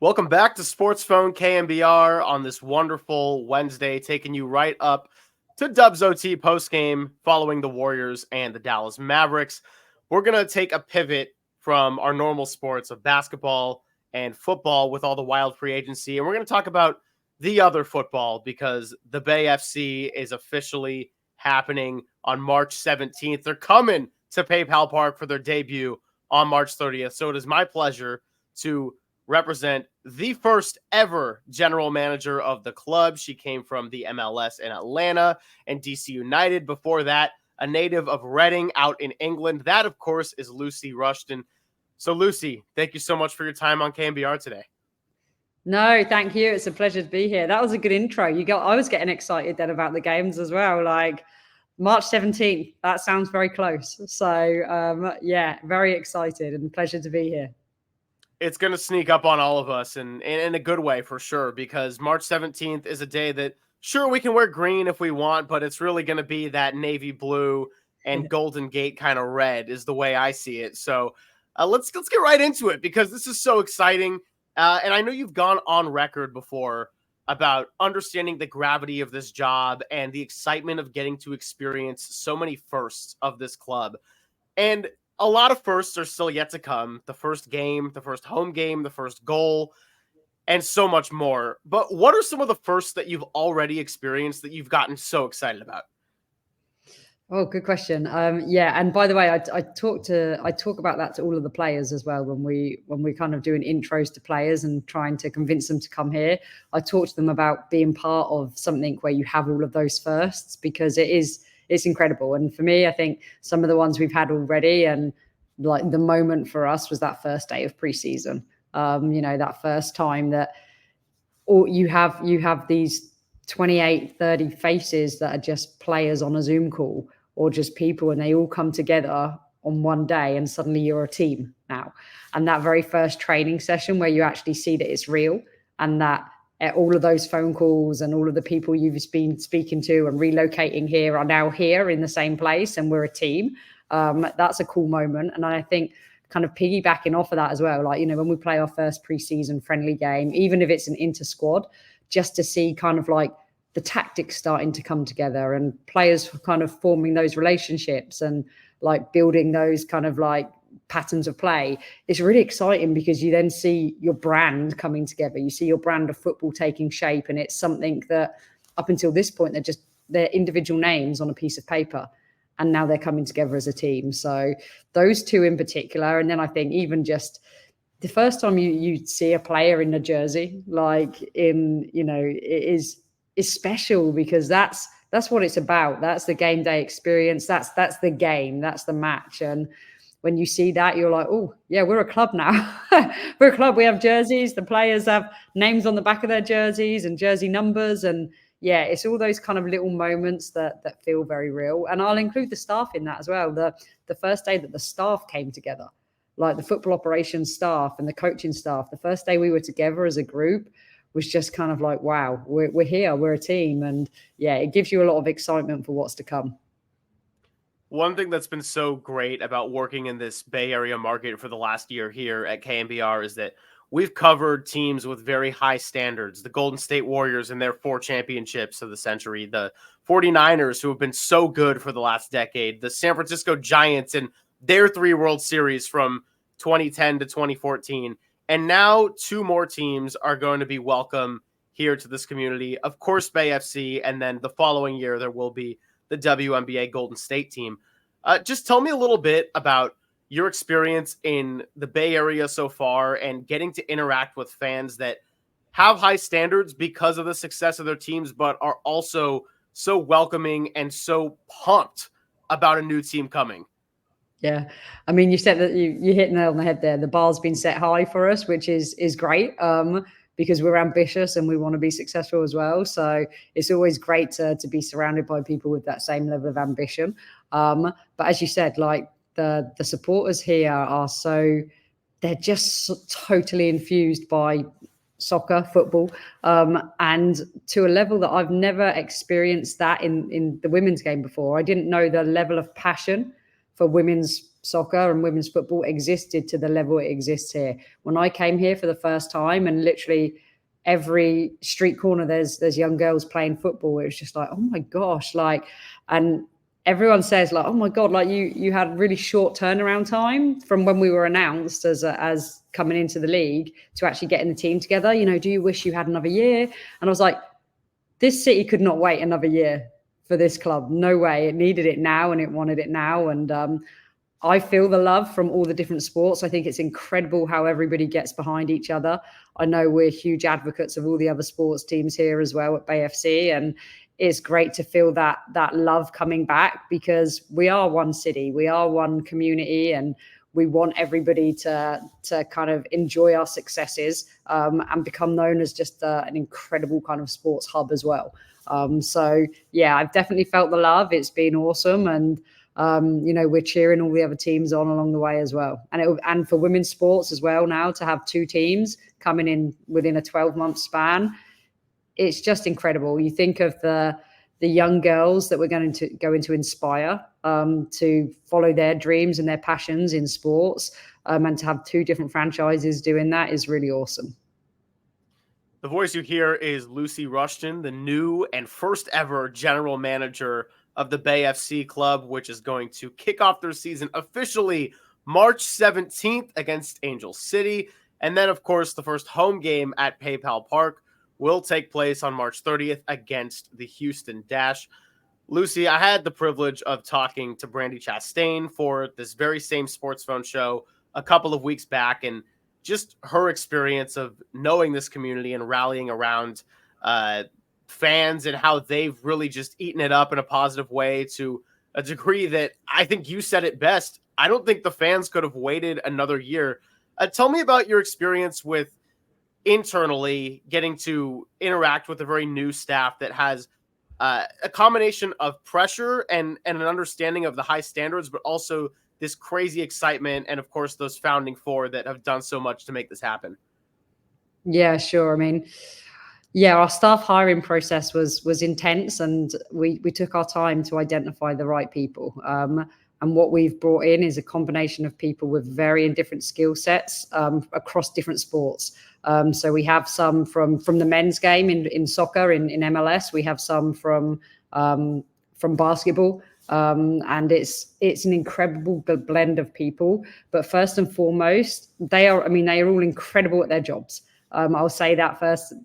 Welcome back to SportsPhone KNBR on this wonderful Wednesday, taking you right up to Dubs OT postgame following the Warriors and the Dallas Mavericks. We're going to take a pivot from our normal sports of basketball and football with all the wild free agency, and we're going to talk about the other football because the Bay FC is officially happening on March 17th. They're coming to PayPal Park for their debut on March 30th, so it is my pleasure to represent the first ever general manager of the club. She came from the MLS in Atlanta and DC United. Before that, a native of Reading out in England. That, of course, is Lucy Rushton. So, Lucy, thank you so much for your time on KNBR today. No, thank you. It's a pleasure to be here. That was a good intro. I was getting excited then about the games as well. Like March 17th, that sounds very close. So, yeah, very excited and pleasure to be here. It's going to sneak up on all of us and in a good way for sure, because March 17th is a day that, sure, we can wear green if we want, but it's really going to be that navy blue and Golden Gate kind of red is the way I see it. So let's get right into it because this is so exciting. And I know you've gone on record before about understanding the gravity of this job and the excitement of getting to experience so many firsts of this club. And a lot of firsts are still yet to come. The first game, the first home game, the first goal, and so much more. But what are some of the firsts that you've already experienced that you've gotten so excited about? Oh, good question. Yeah, and by the way, I talk about that to all of the players as well when we kind of doing intros to players and trying to convince them to come here. I talk to them about being part of something where you have all of those firsts because it's incredible. And for me, I think some of the ones we've had already, and like the moment for us was that first day of preseason. That first time that you have these 28, 30 faces that are just players on a Zoom call or just people, and they all come together on one day and suddenly you're a team now. And that very first training session where you actually see that it's real and that all of those phone calls and all of the people you've been speaking to and relocating here are now here in the same place and we're a team. That's a cool moment. And I think kind of piggybacking off of that as well, like, when we play our first preseason friendly game, even if it's an inter-squad, just to see kind of like the tactics starting to come together and players kind of forming those relationships and like building those kind of like patterns of play. It's really exciting because you then see your brand coming together. You see your brand of football taking shape, and it's something that up until this point, they're individual names on a piece of paper. And now they're coming together as a team. So those two in particular. And then I think even just the first time you see a player in a jersey, like it is special because that's what it's about. That's the game day experience. That's the game. That's the match. And when you see that, you're like, oh, yeah, we're a club now. We're a club. We have jerseys. The players have names on the back of their jerseys and jersey numbers. And yeah, it's all those kind of little moments that feel very real. And I'll include the staff in that as well. The first day that the staff came together, like the football operations staff and the coaching staff, the first day we were together as a group was just kind of like, wow, we're here, we're a team. And yeah, it gives you a lot of excitement for what's to come. One thing that's been so great about working in this Bay Area market for the last year here at KNBR is that we've covered teams with very high standards. The Golden State Warriors and their 4 championships of the century, the 49ers who have been so good for the last decade, the San Francisco Giants and their 3 World Series from 2010 to 2014. And now 2 more teams are going to be welcome here to this community. Of course, Bay FC, and then the following year there will be the WNBA Golden State team. Just tell me a little bit about your experience in the Bay Area so far and getting to interact with fans that have high standards because of the success of their teams, but are also so welcoming and so pumped about a new team coming. Yeah. I mean, you said that you hit the nail on the head there. The bar's been set high for us, which is great. Because we're ambitious and we want to be successful as well. So it's always great to be surrounded by people with that same level of ambition. But as you said, like the supporters here are they're just so totally infused by soccer, football, and to a level that I've never experienced that in the women's game before. I didn't know the level of passion for women's soccer and women's football existed to the level it exists here. When I came here for the first time, and literally every street corner there's young girls playing football, it was just like, oh my gosh, like, and everyone says like, oh my god, like you had really short turnaround time from when we were announced as coming into the league to actually getting the team together. Do you wish you had another year? And I was like, this city could not wait another year for this club. No way. It needed it now, and it wanted it now. And I feel the love from all the different sports. I think it's incredible how everybody gets behind each other. I know we're huge advocates of all the other sports teams here as well at Bay FC, and it's great to feel that love coming back, because we are one city, we are one community, and we want everybody to kind of enjoy our successes and become known as just an incredible kind of sports hub as well. So yeah, I've definitely felt the love. It's been awesome, and we're cheering all the other teams on along the way as well. And for women's sports as well, now to have two teams coming in within a 12-month span, it's just incredible. You think of the young girls that we're going to inspire to follow their dreams and their passions in sports, and to have two different franchises doing that is really awesome. The voice you hear is Lucy Rushton, the new and first ever general manager of the Bay FC club, which is going to kick off their season officially March 17th against Angel City. And then, of course, the first home game at PayPal Park will take place on March 30th against the Houston Dash. Lucy, I had the privilege of talking to Brandy Chastain for this very same SportsPhone show a couple of weeks back, and just her experience of knowing this community and rallying around fans, and how they've really just eaten it up in a positive way to a degree that I think you said it best. I don't think the fans could have waited another year. Tell me about your experience with internally getting to interact with a very new staff that has a combination of pressure and an understanding of the high standards, but also this crazy excitement, and of course those founding four that have done so much to make this happen. Yeah, sure. I mean, yeah, our staff hiring process was intense, and we took our time to identify the right people. And what we've brought in is a combination of people with varying different skill sets across different sports. So we have some from the men's game in soccer in MLS. We have some from basketball. And it's an incredible blend of people. But first and foremost, they are all incredible at their jobs. I'll say that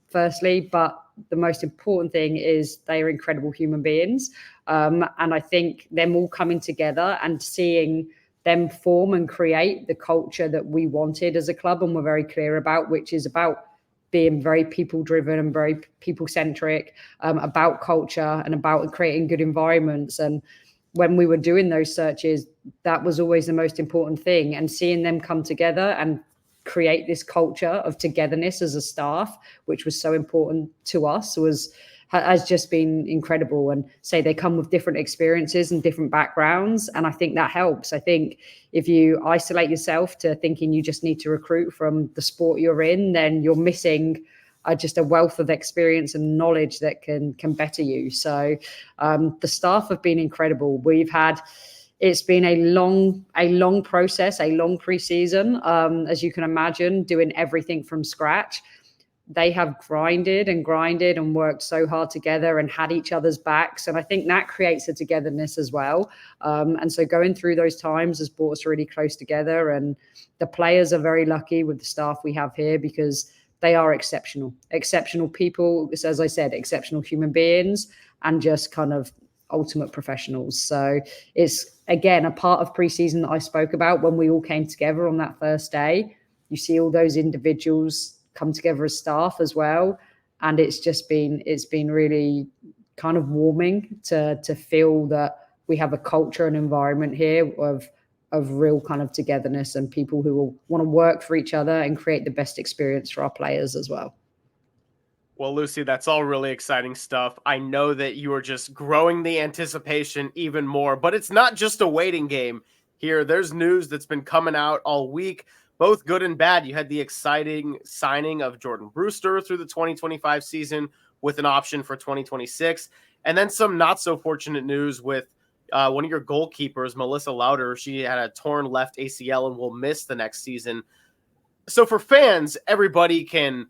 firstly, but the most important thing is they are incredible human beings. And I think them all coming together and seeing them form and create the culture that we wanted as a club and we're very clear about, which is about being very people driven and very people centric, about culture and about creating good environments. And when we were doing those searches, that was always the most important thing. And seeing them come together and create this culture of togetherness as a staff, which was so important to us, has just been incredible. And say they come with different experiences and different backgrounds, and I think that helps. I think if you isolate yourself to thinking you just need to recruit from the sport you're in, then you're missing just a wealth of experience and knowledge that can better you. So the staff have been incredible. It's been a long process, a long pre-season, as you can imagine, doing everything from scratch. They have grinded and worked so hard together and had each other's backs. And I think that creates a togetherness as well. And so going through those times has brought us really close together. And the players are very lucky with the staff we have here, because they are exceptional people, as I said, exceptional human beings, and just kind of ultimate professionals. So it's, again, a part of preseason that I spoke about when we all came together on that first day. You see all those individuals come together as staff as well. And it's been really kind of warming to feel that we have a culture and environment here of real kind of togetherness and people who will want to work for each other and create the best experience for our players as well. Well, Lucy, that's all really exciting stuff. I know that you are just growing the anticipation even more, but it's not just a waiting game here. There's news that's been coming out all week, both good and bad. You had the exciting signing of Jordan Brewster through the 2025 season with an option for 2026, and then some not so fortunate news with One of your goalkeepers, Melissa Lauder, she had a torn left ACL and will miss the next season. So for fans, everybody can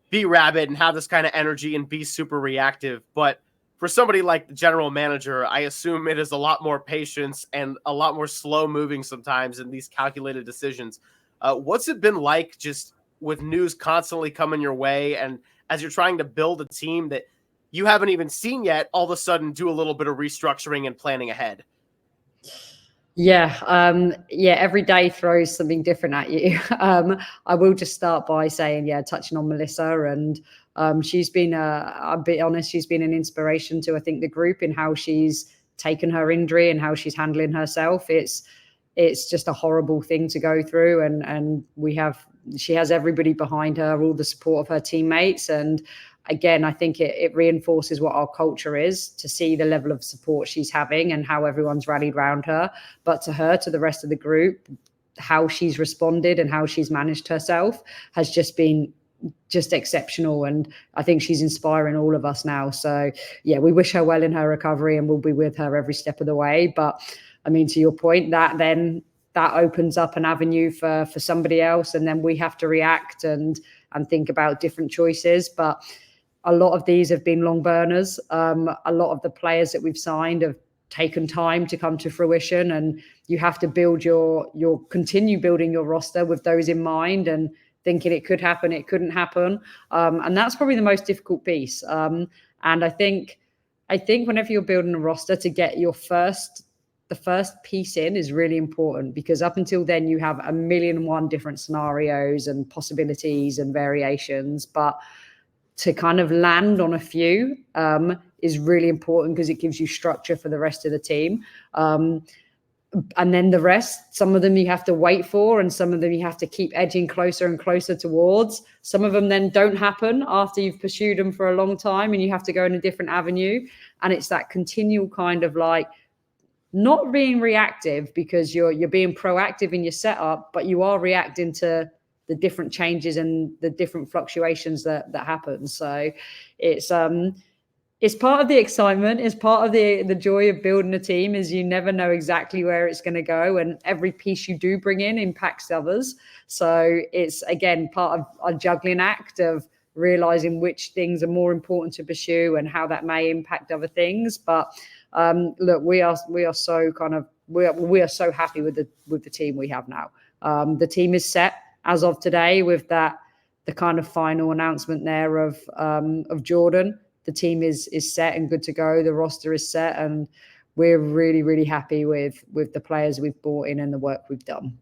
be rabid and have this kind of energy and be super reactive. But for somebody like the general manager, I assume it is a lot more patience and a lot more slow moving sometimes in these calculated decisions. What's it been like just with news constantly coming your way, and as you're trying to build a team that you haven't even seen yet, all of a sudden do a little bit of restructuring and planning ahead? Yeah, every day throws something different at you. I will just start by saying, yeah, touching on Melissa, and she's been, I'll be honest, she's been an inspiration to, I think, the group in how she's taken her injury and how she's handling herself. It's just a horrible thing to go through, and she has everybody behind her, all the support of her teammates, and again, I think it reinforces what our culture is, to see the level of support she's having and how everyone's rallied around her. But to her, to the rest of the group, how she's responded and how she's managed herself has just been just exceptional. And I think she's inspiring all of us now. So yeah, we wish her well in her recovery, and we'll be with her every step of the way. But I mean, to your point, that opens up an avenue for somebody else, and then we have to react and think about different choices. But a lot of these have been long burners. A lot of the players that we've signed have taken time to come to fruition, and you have to build your continue building your roster with those in mind and thinking it could happen, it couldn't happen. And that's probably the most difficult piece. And I think whenever you're building a roster, to get the first piece in is really important, because up until then you have a million and one different scenarios and possibilities and variations. But to kind of land on a few is really important, because it gives you structure for the rest of the team. And then the rest, some of them you have to wait for, and some of them you have to keep edging closer and closer towards. Some of them then don't happen after you've pursued them for a long time, and you have to go in a different avenue. And it's that continual kind of like, not being reactive, because you're being proactive in your setup, but you are reacting to the different changes and the different fluctuations that happen. So it's part of the excitement, it's part of the joy of building a team, is you never know exactly where it's going to go, and every piece you do bring in impacts others. So it's, again, part of a juggling act of realizing which things are more important to pursue and how that may impact other things. But look, we are so so happy with the team we have now. The team is set as of today, with the kind of final announcement there of Jordan. The team is set and good to go. The roster is set, and we're really, really happy with the players we've brought in and the work we've done.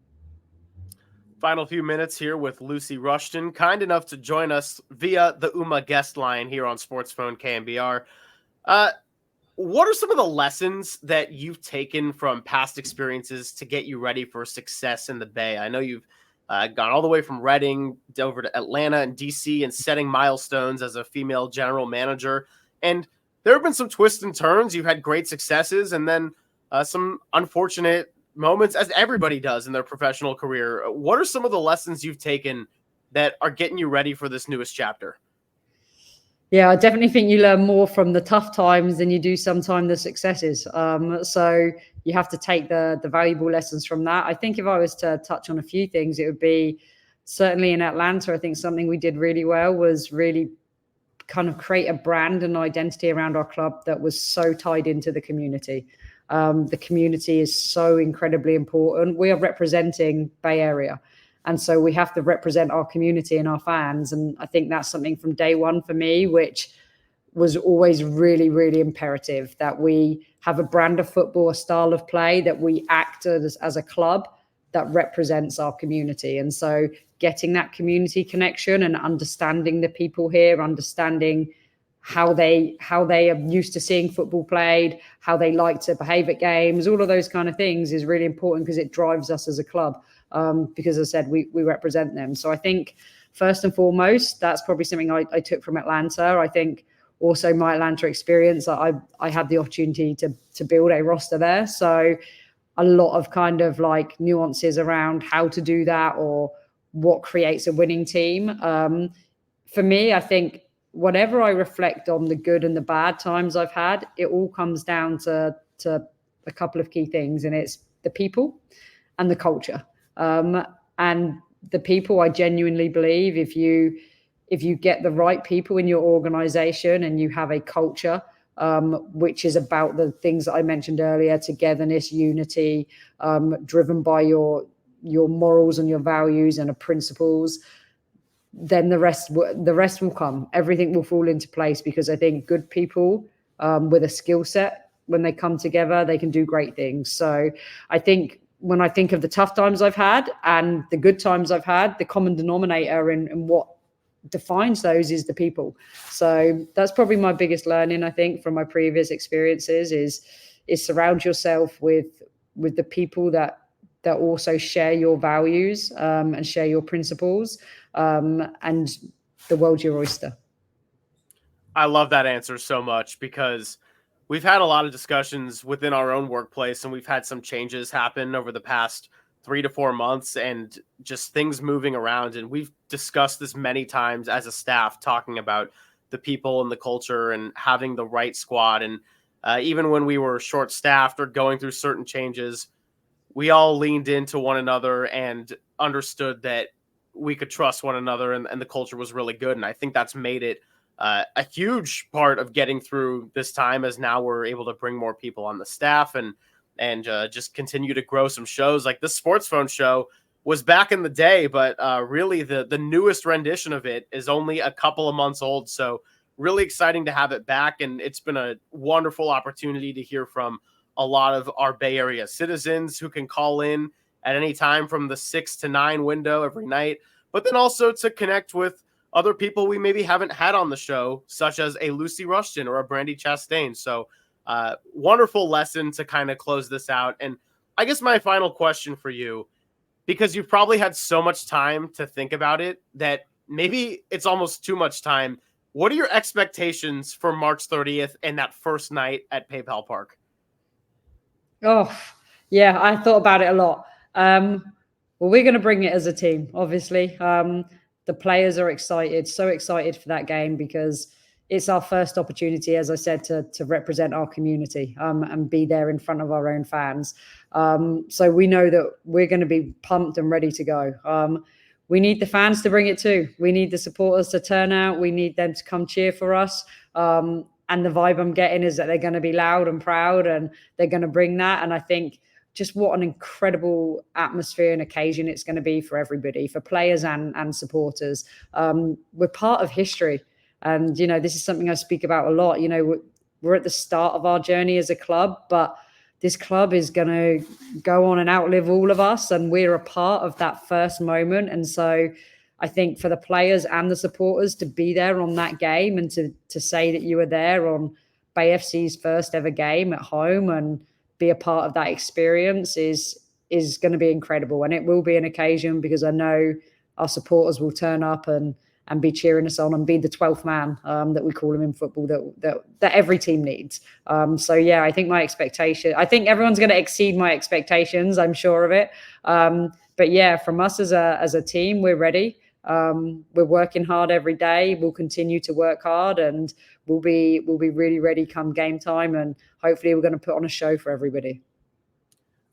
Final few minutes here with Lucy Rushton, kind enough to join us via the UMA guest line here on SportsPhone KNBR. What are some of the lessons that you've taken from past experiences to get you ready for success in the Bay? I know you've gone all the way from Reading over to Atlanta and DC, and setting milestones as a female general manager. And there have been some twists and turns. You've had great successes, and then some unfortunate moments, as everybody does in their professional career. What are some of the lessons you've taken that are getting you ready for this newest chapter? Yeah, I definitely think you learn more from the tough times than you do sometimes the successes. So you have to take the valuable lessons from that. I think if I was to touch on a few things, it would be certainly in Atlanta. I think something we did really well was really kind of create a brand and identity around our club that was so tied into the community. The community is so incredibly important. We are representing Bay Area, and so we have to represent our community and our fans. And I think that's something from day one for me, which was always really, really imperative, that we have a brand of football, a style of play, that we act as a club that represents our community. And so getting that community connection and understanding the people here, understanding how they are used to seeing football played, how they like to behave at games, all of those kind of things is really important, because it drives us as a club. Because as I said, we represent them. So I think first and foremost, that's probably something I took from Atlanta. I think also my Atlanta experience, I had the opportunity to build a roster there. So a lot of kind of like nuances around how to do that, or what creates a winning team. For me, I think whenever I reflect on the good and the bad times I've had, it all comes down to a couple of key things, and it's the people and the culture. And the people, I genuinely believe, if you get the right people in your organization and you have a culture which is about the things that I mentioned earlier, togetherness, unity, driven by your morals and your values and principles, then the rest will come. Everything will fall into place, because I think good people with a skill set, when they come together, they can do great things. So I think when I think of the tough times I've had and the good times I've had, the common denominator in what defines those is the people. So that's probably my biggest learning, I think, from my previous experiences is surround yourself with the people that also share your values and share your principles, and the world's your oyster. I love that answer so much, because we've had a lot of discussions within our own workplace, and we've had some changes happen over the past 3 to 4 months, and just things moving around. And we've discussed this many times as a staff, talking about the people and the culture and having the right squad. And even when we were short staffed or going through certain changes, we all leaned into one another and understood that we could trust one another, and the culture was really good. And I think that's made it a huge part of getting through this time, as now we're able to bring more people on the staff and just continue to grow some shows. Like the Sports Phone show was back in the day, but really the newest rendition of it is only a couple of months old. So really exciting to have it back. And it's been a wonderful opportunity to hear from a lot of our Bay Area citizens who can call in at any time from the 6 to 9 window every night, but then also to connect with other people we maybe haven't had on the show, such as a Lucy Rushton or a Brandy Chastain. So wonderful lesson to kind of close this out. And I guess my final question for you, because you've probably had so much time to think about it that maybe it's almost too much time. What are your expectations for March 30th and that first night at PayPal Park? Oh, yeah, I thought about it a lot. Well, we're going to bring it as a team, obviously. The players are excited, so excited for that game, because it's our first opportunity, as I said, to represent our community and be there in front of our own fans. So we know that we're going to be pumped and ready to go. We need the fans to bring it too. We need the supporters to turn out. We need them to come cheer for us. And the vibe I'm getting is that they're going to be loud and proud, and they're going to bring that. And I think just what an incredible atmosphere and occasion it's going to be for everybody, for players and supporters. We're part of history. And, this is something I speak about a lot. We're at the start of our journey as a club, but this club is going to go on and outlive all of us, and we're a part of that first moment. And so I think for the players and the supporters to be there on that game, and to say that you were there on Bay FC's first ever game at home and be a part of that experience is going to be incredible. And it will be an occasion, because I know our supporters will turn up and be cheering us on and be the 12th man that we call them in football that every team needs. So yeah, I think I think everyone's going to exceed my expectations. I'm sure of it. But yeah, from us as a team, we're ready. We're working hard every day. We'll continue to work hard, and we'll be really ready come game time. And hopefully we're going to put on a show for everybody.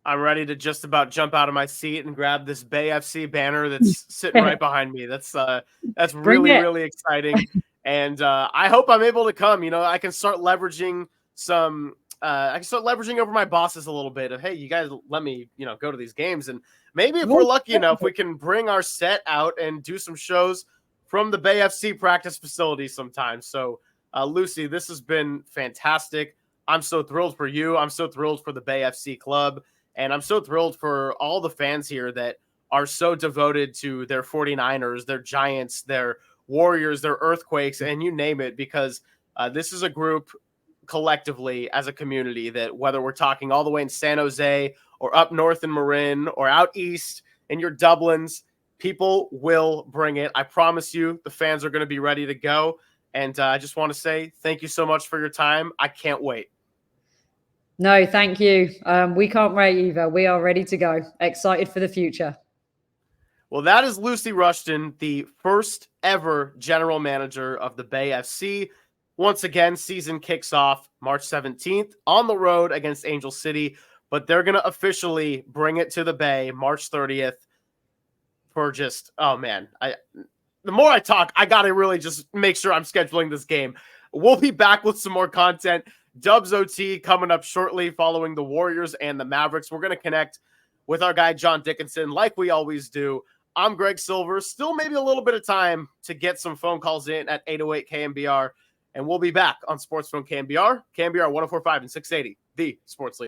I'm ready to just about jump out of my seat and grab this Bay FC banner that's sitting right behind me. That's really, really exciting. And I hope I'm able to come. I can start leveraging over my bosses a little bit of, hey, you guys let me, go to these games. And maybe if we're lucky enough, we can bring our set out and do some shows from the Bay FC practice facility sometime. So Lucy, this has been fantastic. I'm so thrilled for you. I'm so thrilled for the Bay FC club. And I'm so thrilled for all the fans here that are so devoted to their 49ers, their Giants, their Warriors, their Earthquakes, and you name it, because this is a group collectively as a community that, whether we're talking all the way in San Jose or up north in Marin or out east in your Dublins, people will bring it. I promise you, the fans are going to be ready to go. And I just want to say thank you so much for your time. I can't wait. No, thank you. We can't wait either. We are ready to go. Excited for the future. Well, that is Lucy Rushton, the first ever general manager of the Bay FC. Once again, season kicks off March 17th on the road against Angel City, but they're going to officially bring it to the Bay March 30th for just, oh man, the more I talk, I got to really just make sure I'm scheduling this game. We'll be back with some more content. Dubs OT coming up shortly following the Warriors and the Mavericks. We're going to connect with our guy, John Dickinson, like we always do. I'm Greg Silver. Still maybe a little bit of time to get some phone calls in at 808 KNBR. And we'll be back on SportsPhone KNBR, KNBR 104.5 and 680, the sports leader.